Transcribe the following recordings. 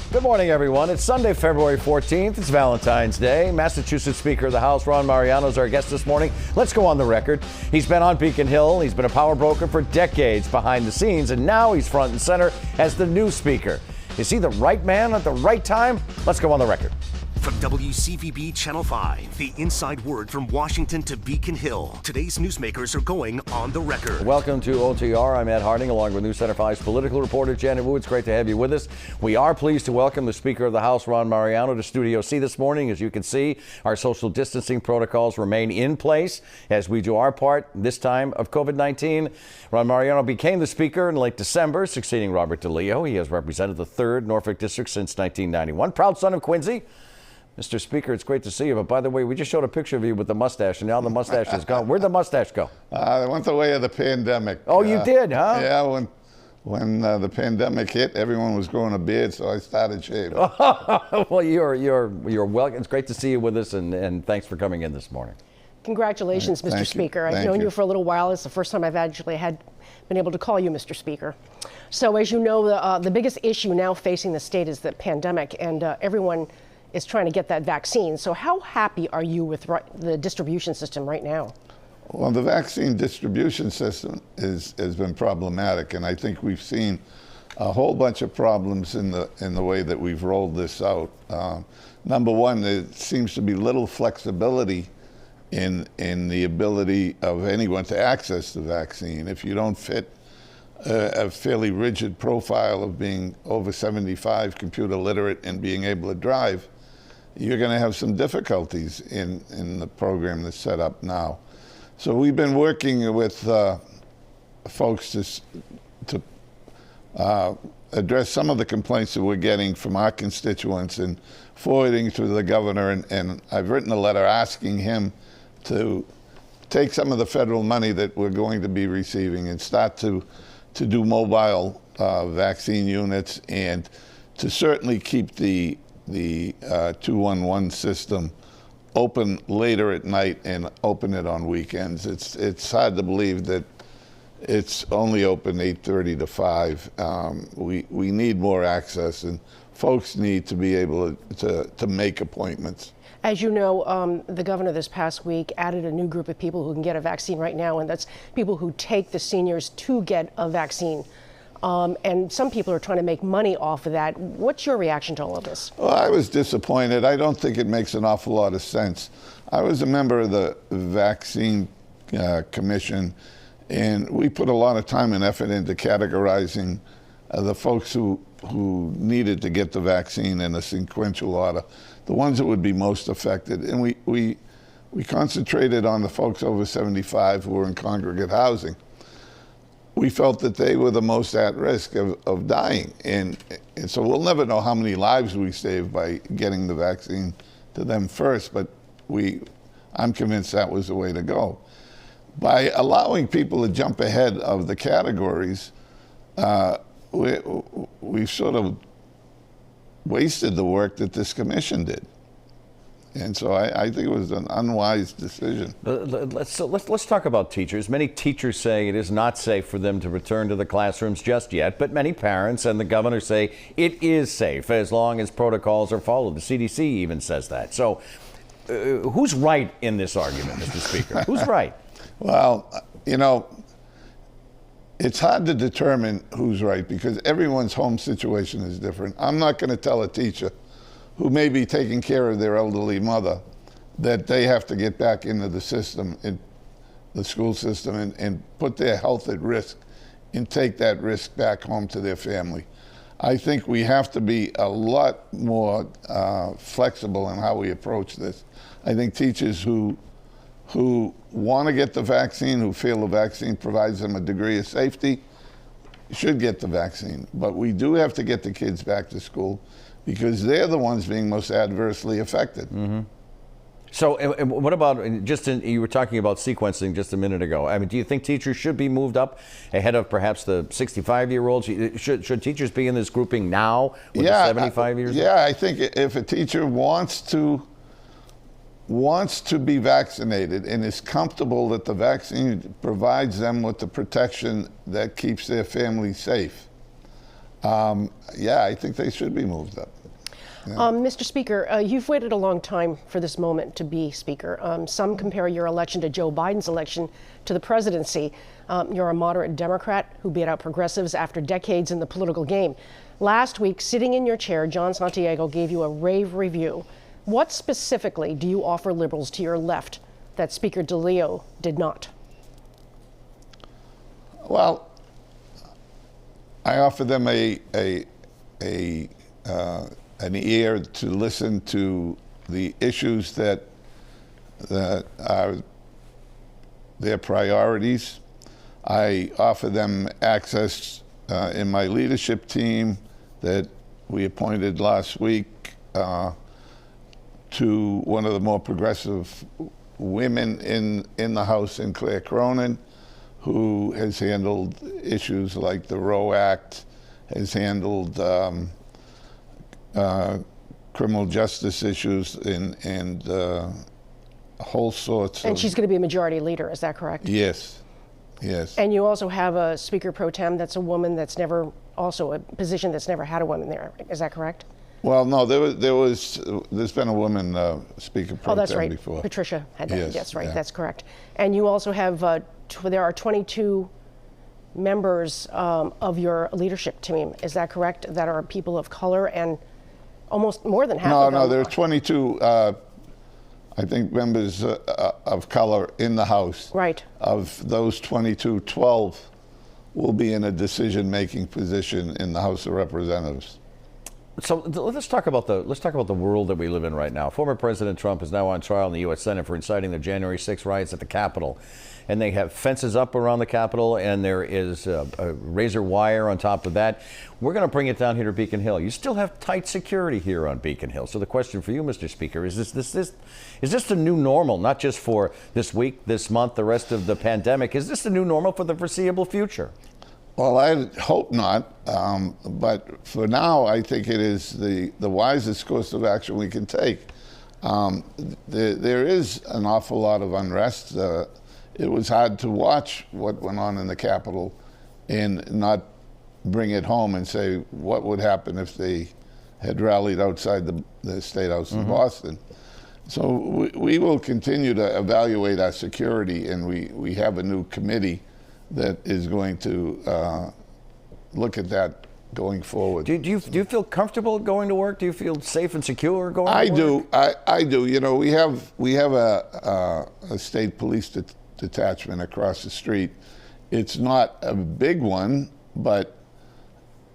Good morning, everyone. It's Sunday, February 14th. It's Valentine's Day. Massachusetts Speaker of the House, Ron Mariano, is our guest this morning. Let's go on the record. He's been on Beacon Hill. He's been a power broker for decades behind the scenes, and now he's front and center as the new Speaker. Is he the right man at the right time? Let's go on the record. From WCVB Channel 5, the inside word from Washington to Beacon Hill. Today's newsmakers are going on the record. Welcome to OTR. I'm Ed Harding, along with News Center 5's political reporter Janet Wu. It's great to have you with us. We are pleased to welcome the Speaker of the House, Ron Mariano, to Studio C this morning. As you can see, our social distancing protocols remain in place as we do our part this time of COVID-19. Ron Mariano became the Speaker in late December, succeeding Robert DeLeo. He has represented the 3rd Norfolk District since 1991. Proud son of Quincy. Mr. Speaker, it's great to see you. But by the way, we just showed a picture of you with the mustache, and now the mustache is gone. Where'd the mustache go? It went the way of the pandemic. Oh, you did, huh? Yeah, when the pandemic hit, everyone was growing a beard, so I started shaving. Well, you're welcome. It's great to see you with us, and thanks for coming in this morning. Congratulations, Mr. Speaker. I've known you for a little while. It's the first time I've actually been able to call you Mr. Speaker. So as you know, the biggest issue now facing the state is the pandemic, and everyone is trying to get that vaccine. So how happy are you with the distribution system right now? Well, the vaccine distribution system has been problematic, and I think we've seen a whole bunch of problems in the way that we've rolled this out. Number one, there seems to be little flexibility in the ability of anyone to access the vaccine. If you don't fit a fairly rigid profile of being over 75, computer literate, and being able to drive, you're going to have some difficulties in the program that's set up now. So we've been working with folks to address some of the complaints that we're getting from our constituents and forwarding to the governor. And I've written a letter asking him to take some of the federal money that we're going to be receiving and start to do mobile vaccine units, and to certainly keep the 211 system open later at night and open it on weekends. It's hard to believe that it's only open 8:30 to 5. We need more access, and folks need to be able to make appointments. As you know, the governor this past week added a new group of people who can get a vaccine right now, and that's people who take the seniors to get a vaccine. And some people are trying to make money off of that. What's your reaction to all of this? Well, I was disappointed. I don't think it makes an awful lot of sense. I was a member of the Vaccine Commission, and we put a lot of time and effort into categorizing the folks who needed to get the vaccine in a sequential order, the ones that would be most affected. And we concentrated on the folks over 75 who were in congregate housing. We felt that they were the most at risk of dying. And so we'll never know how many lives we saved by getting the vaccine to them first, but I'm convinced that was the way to go. By allowing people to jump ahead of the categories, we've sort of wasted the work that this commission did. And so I think it was an unwise decision. Let's talk about teachers. Many teachers say it is not safe for them to return to the classrooms just yet, but many parents and the governor say it is safe as long as protocols are followed. The CDC even says that. So who's right in this argument, Mr. Speaker? Who's right? Well, you know, it's hard to determine who's right because everyone's home situation is different. I'm not going to tell a teacher who may be taking care of their elderly mother that they have to get back into the system, in the school system, and put their health at risk and take that risk back home to their family. I think we have to be a lot more flexible in how we approach this. I think teachers who want to get the vaccine, who feel the vaccine provides them a degree of safety, should get the vaccine. But we do have to get the kids back to school because they're the ones being most adversely affected. Mm-hmm. So what about, you were talking about sequencing just a minute ago. I mean, do you think teachers should be moved up ahead of perhaps the 65-year-olds? Should teachers be in this grouping now with the 75 years old? Yeah, I think if a teacher wants to be vaccinated and is comfortable that the vaccine provides them with the protection that keeps their family safe, Yeah, I think they should be moved up. Mr. Speaker, you've waited a long time for this moment to be Speaker. Some compare your election to Joe Biden's election to the presidency. You're a moderate Democrat who beat out progressives after decades in the political game. Last week, sitting in your chair, John Santiago gave you a rave review. What specifically do you offer liberals to your left that Speaker DeLeo did not? Well, I offer them an ear to listen to the issues that are their priorities. I offer them access in my leadership team that we appointed last week to one of the more progressive women in the House, in Claire Cronin, who has handled issues like the Roe Act, has handled criminal justice issues and whole sorts And she's going to be a majority leader, is that correct? Yes, yes. And you also have a Speaker Pro Tem that's a woman that's never, also a position that's never had a woman there, is that correct? Well, no, there's been a woman Speaker Pro Tem before. Oh, that's right. Patricia had that. Yes, That's right. yeah. That's correct. And you also have, there are 22 members of your leadership team, is that correct, that are people of color, and almost more than half of them? No, there are 22, I think, members of color in the House. Right. Of those 22, 12 will be in a decision-making position in the House of Representatives. So let's talk about the world that we live in right now. Former President Trump is now on trial in the U.S. Senate for inciting the January 6 riots at the Capitol, and they have fences up around the Capitol, and there is a razor wire on top of that. We're going to bring it down here to Beacon Hill. You still have tight security here on Beacon Hill. So the question for you, Mr. Speaker, is this the new normal? Not just for this week, this month, the rest of the pandemic. Is this the new normal for the foreseeable future? Well, I hope not, but for now, I think it is the wisest course of action we can take. There is an awful lot of unrest. It was hard to watch what went on in the Capitol and not bring it home and say what would happen if they had rallied outside the State House in Boston. So we will continue to evaluate our security, and we have a new committee that is going to look at that going forward. Do you feel comfortable going to work? Do you feel safe and secure going to work? I do. You know, we have a state police detachment across the street. It's not a big one, but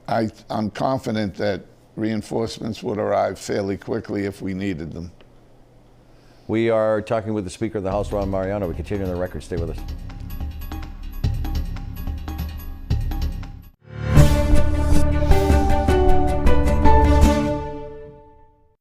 I'm confident that reinforcements would arrive fairly quickly if we needed them. We are talking with the Speaker of the House, Ron Mariano. We continue on the record. Stay with us.